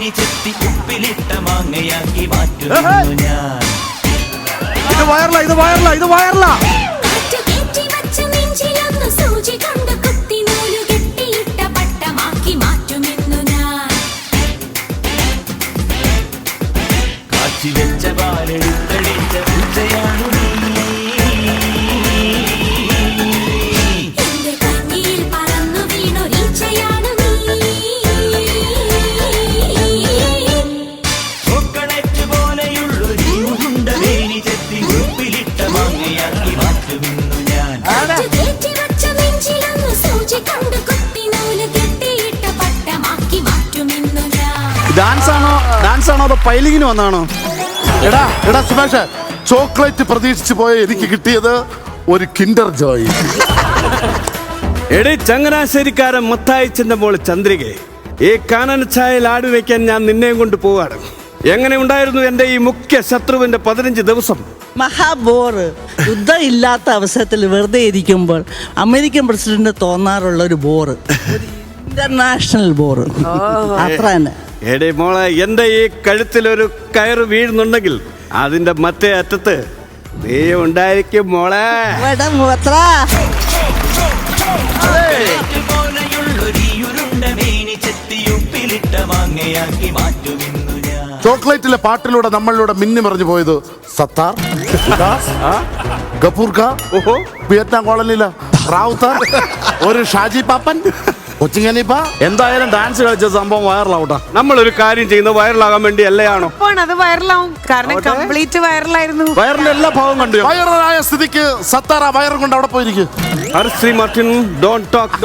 മേനി ചെത്തി ഉപ്പിലിട്ട മാങ്ങയാക്കി മാറ്റുന്നു ഞാൻ. ഇത് വയറല കാച്ചി വെച്ച പാലെടുത്തടിച്ച പൂച്ചയാണു നീ. ചോക്കളേറ്റ് പോലെയുള്ളൊരു ഉണ്ട മേനി ചെത്തി ഉപ്പിലിട്ട മാങ്ങയാക്കി മാറ്റുന്നു ഞാൻ. ഡാൻസ് ആണോ അതോ പൈലിങ്ങിന് വന്നാണോ? എടാ സുമേഷ്, ചോക്ലേറ്റ് പ്രതീക്ഷിച്ചു പോയ എനിക്ക് കിട്ടിയത് ഒരു കിൻഡർ ജോയ്. എടി ചങ്ങനാശ്ശേരിക്കാരൻ മത്തായിച്ചന്റെ മോള് ചന്ദ്രികെ, ഈ കാനന ചായയിൽ ആടി വെക്കാൻ ഞാൻ നിന്നെയും കൊണ്ട് പോവാണ്. എങ്ങനെ ഉണ്ടായിരുന്നു എന്റെ ഈ മുഖ്യ ശത്രുവിന്റെ 15 ദിവസം? മഹാബോറ്. യുദ്ധം ഇല്ലാത്ത അവസരത്തിൽ വെറുതെ ഇരിക്കുമ്പോൾ അമേരിക്കൻ പ്രസിഡന്റ് തോന്നാറുള്ള ഒരു ബോറ്, ഇന്റർനാഷണൽ ബോറ്, അത്ര തന്നെ. എടി മോളെ, എന്റെ ഈ കഴുത്തിലൊരു കയറ് വീഴുന്നുണ്ടെങ്കിൽ അതിന്റെ മറ്റേ അറ്റത്ത് നീ ഉണ്ടായിരിക്കും മോളെ. ചോക്ലേറ്റിലെ പാട്ടിലൂടെ നമ്മളിലൂടെ മിന്നി മറിഞ്ഞു പോയത് സത്താർ, ഗഫൂർ ഖാ, വിയറ്റ്നാം കോളനിയിലെ റാവുത്താർ, ഒരു ഷാജി പാപ്പൻ, കൊച്ചിങ്ങനിപ്പ. എന്തായാലും ഡാൻസ് കളിച്ച സംഭവം വൈറലാവട്ടെ. നമ്മളൊരു കാര്യം ചെയ്യുന്നത് വൈറലാകാൻ വേണ്ടി അല്ലയാണോ? അത് വൈറലാവും, കാരണം കംപ്ലീറ്റ് വൈറലായിരുന്നു. വയറിന്റെ എല്ലാ ഭാവം കണ്ടു. വൈറലായ സ്ഥിതിക്ക് സത്താർ ആ വയറും കൊണ്ട് അവിടെ പോയിരിക്കും. ഹർശ്രീ മാർട്ടിൻ, ഡോണ്ട് ടോക്ക്.